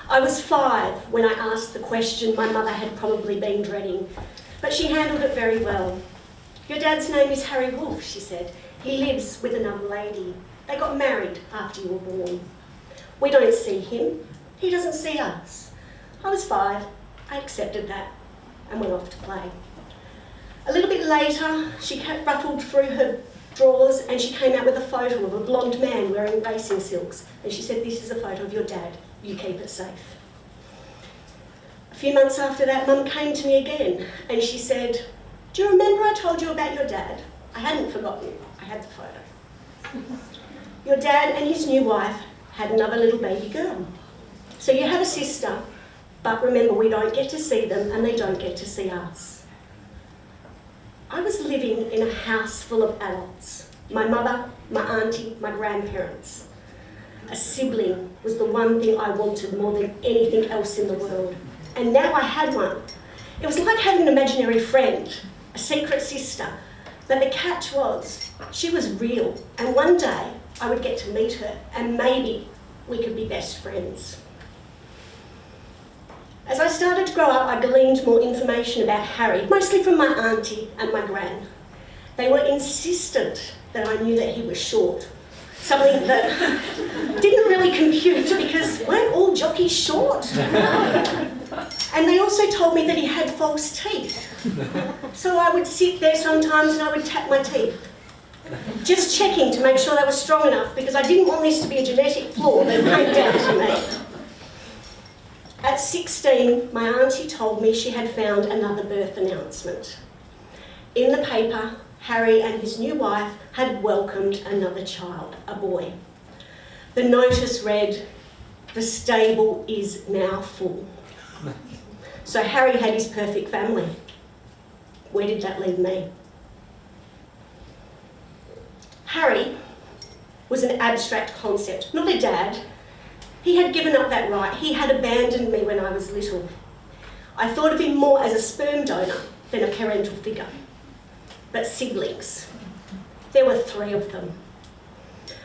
I was 5 when I asked the question my mother had probably been dreading, but she handled it very well. "Your dad's name is Harry Wolfe," she said. "He lives with another lady. They got married after you were born. We don't see him. He doesn't see us." I was 5. I accepted that and went off to play. A little bit later, she ruffled through her drawers and she came out with a photo of a blonde man wearing racing silks. And she said, "This is a photo of your dad. You keep it safe." A few months after that, Mum came to me again and she said, "Do you remember I told you about your dad?" I hadn't forgotten. I had the photo. "Your dad and his new wife had another little baby girl. So you have a sister, but remember, we don't get to see them and they don't get to see us." I was living in a house full of adults. My mother, my auntie, my grandparents. A sibling was the one thing I wanted more than anything else in the world. And now I had one. It was like having an imaginary friend, a secret sister. But the catch was, she was real. And one day I would get to meet her and maybe we could be best friends. As I started to grow up, I gleaned more information about Harry, mostly from my auntie and my gran. They were insistent that I knew that he was short, something that didn't really compute because weren't all jockeys short? And they also told me that he had false teeth. So I would sit there sometimes and I would tap my teeth, just checking to make sure they were strong enough because I didn't want this to be a genetic flaw that came down to me. At 16, my auntie told me she had found another birth announcement. In the paper, Harry and his new wife had welcomed another child, a boy. The notice read, "The stable is now full." So Harry had his perfect family. Where did that leave me? Harry was an abstract concept, not a dad. He had given up that right. He had abandoned me when I was little. I thought of him more as a sperm donor than a parental figure. But siblings, there were 3 of them.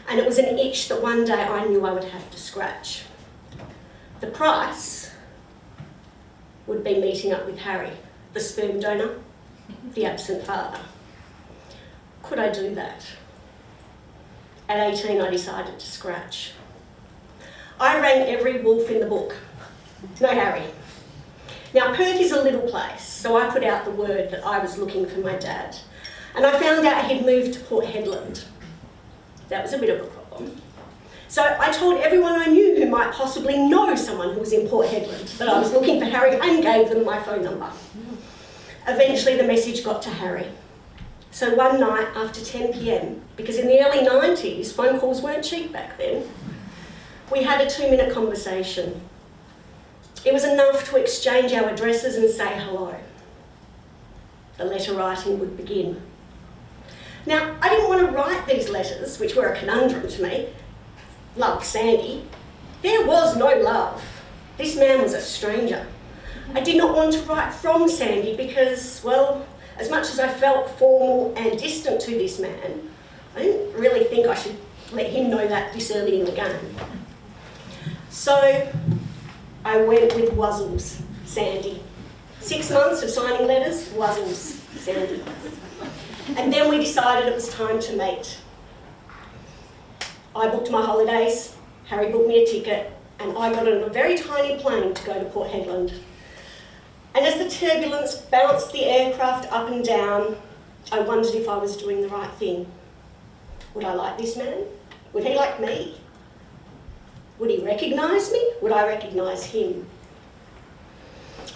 And it was an itch that one day I knew I would have to scratch. The price would be meeting up with Harry, the sperm donor, the absent father. Could I do that? At 18, I decided to scratch. I rang every wolf in the book. No Harry. Now, Perth is a little place, so I put out the word that I was looking for my dad. And I found out he'd moved to Port Hedland. That was a bit of a problem. So I told everyone I knew who might possibly know someone who was in Port Hedland that I was looking for Harry and gave them my phone number. Eventually, the message got to Harry. So one night after 10 p.m, because in the early 90s, phone calls weren't cheap back then, we had a 2-minute conversation. It was enough to exchange our addresses and say hello. The letter writing would begin. Now, I didn't want to write these letters, which were a conundrum to me. Love, Sandi. There was no love. This man was a stranger. I did not want to write from Sandi because, well, as much as I felt formal and distant to this man, I didn't really think I should let him know that this early in the game. So I went with Wuzzles, Sandi. 6 months of signing letters, Wuzzles, Sandi. And then we decided it was time to meet. I booked my holidays, Harry booked me a ticket, and I got on a very tiny plane to go to Port Hedland. And as the turbulence bounced the aircraft up and down, I wondered if I was doing the right thing. Would I like this man? Would he like me? Would he recognise me? Would I recognise him?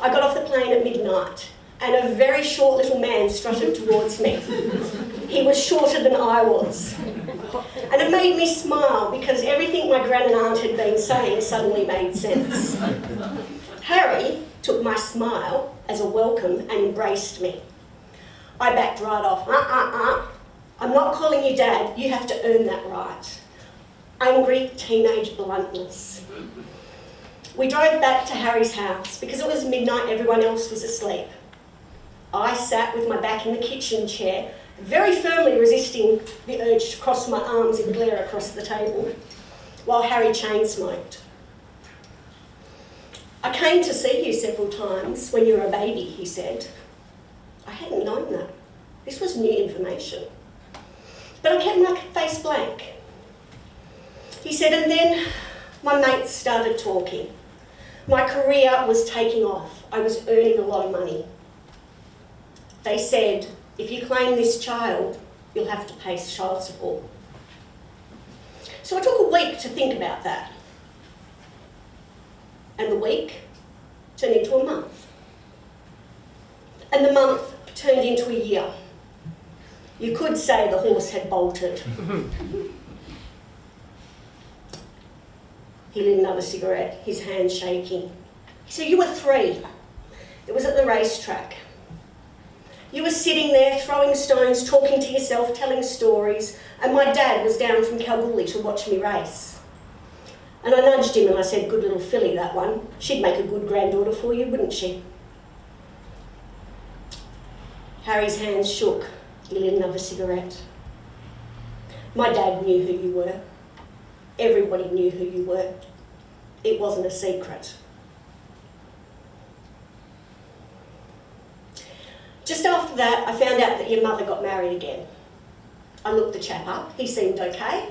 I got off the plane at midnight and a very short little man strutted towards me. He was shorter than I was. And it made me smile because everything my gran and aunt had been saying suddenly made sense. Harry took my smile as a welcome and embraced me. I backed right off. I'm not calling you Dad, you have to earn that right. Angry teenage bluntness. We drove back to Harry's house. Because it was midnight, everyone else was asleep. I sat with my back in the kitchen chair, very firmly resisting the urge to cross my arms and glare across the table, while Harry chain smoked. I came to see you several times when you were a baby, he said. I hadn't known that. This was new information. But I kept my face blank. He said, and then my mates started talking. My career was taking off. I was earning a lot of money. They said, if you claim this child, you'll have to pay child support. So I took a week to think about that. And the week turned into a month. And the month turned into a year. You could say the horse had bolted. He lit another cigarette, his hand shaking. He said, you were 3. It was at the racetrack. You were sitting there throwing stones, talking to yourself, telling stories, and my dad was down from Kalgoorlie to watch me race. And I nudged him and I said, good little filly, that one. She'd make a good granddaughter for you, wouldn't she? Harry's hands shook. He lit another cigarette. My dad knew who you were. Everybody knew who you were. It wasn't a secret. Just after that, I found out that your mother got married again. I looked the chap up. He seemed okay.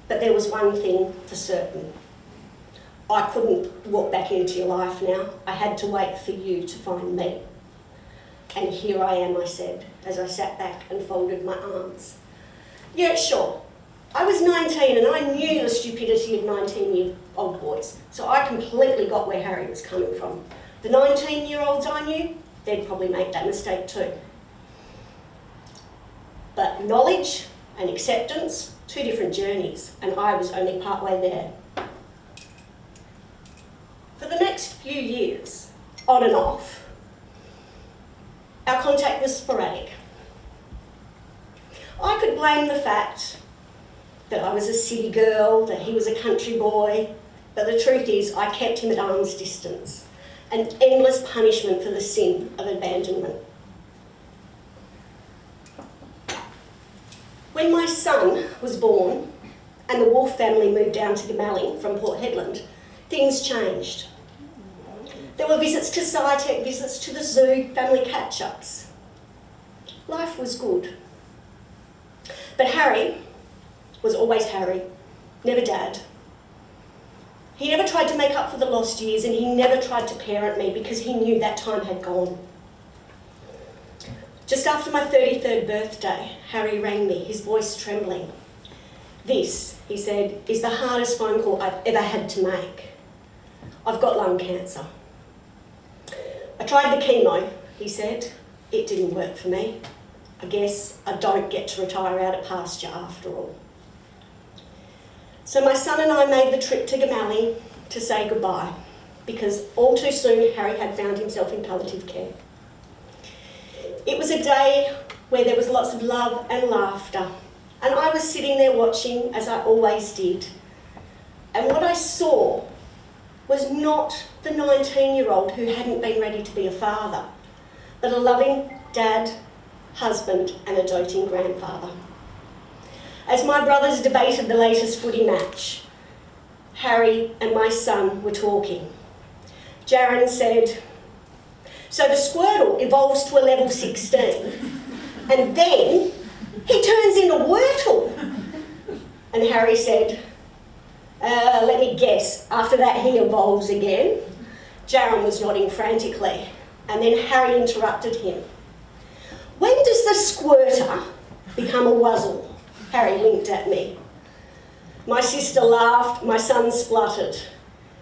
But there was one thing for certain. I couldn't walk back into your life now. I had to wait for you to find me. And here I am, I said, as I sat back and folded my arms. Yeah, sure. I was 19 and I knew the stupidity of 19-year-old boys. So I completely got where Harry was coming from. The 19-year-olds I knew, they'd probably make that mistake too. But knowledge and acceptance, 2 different journeys, and I was only partway there. For the next few years, on and off, our contact was sporadic. I could blame the fact that I was a city girl, that he was a country boy, but the truth is I kept him at arm's distance, an endless punishment for the sin of abandonment. When my son was born and the Wolf family moved down to Gamalling from Port Hedland, things changed. There were visits to SciTech, visits to the zoo, family catch-ups. Life was good. But Harry was always Harry, never Dad. He never tried to make up for the lost years and he never tried to parent me because he knew that time had gone. Just after my 33rd birthday, Harry rang me, his voice trembling. This, he said, is the hardest phone call I've ever had to make. I've got lung cancer. I tried the chemo, he said. It didn't work for me. I guess I don't get to retire out at pasture after all. So my son and I made the trip to Gamalling to say goodbye because all too soon Harry had found himself in palliative care. It was a day where there was lots of love and laughter, and I was sitting there watching as I always did. And what I saw was not the 19-year-old who hadn't been ready to be a father, but a loving dad, husband, and a doting grandfather. As my brothers debated the latest footy match, Harry and my son were talking. Jaron said, so the Squirtle evolves to a level 16, and then he turns into Wurtle. And Harry said, let me guess, after that he evolves again. Jaron was nodding frantically, and then Harry interrupted him. When does the squirter become a wuzzle? Harry winked at me. My sister laughed, my son spluttered.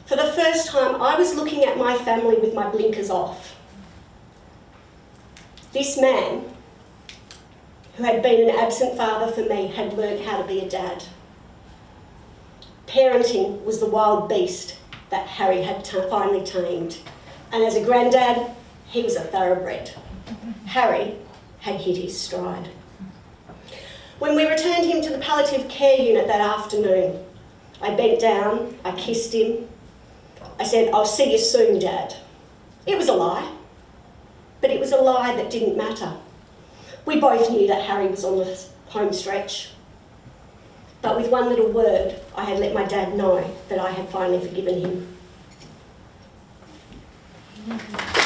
For the first time, I was looking at my family with my blinkers off. This man, who had been an absent father for me, had learned how to be a dad. Parenting was the wild beast that Harry had finally tamed. And as a granddad, he was a thoroughbred. Harry had hit his stride. When we returned him to the palliative care unit that afternoon, I bent down, I kissed him. I said, I'll see you soon, Dad. It was a lie, but it was a lie that didn't matter. We both knew that Harry was on the home stretch. But with one little word, I had let my dad know that I had finally forgiven him. you.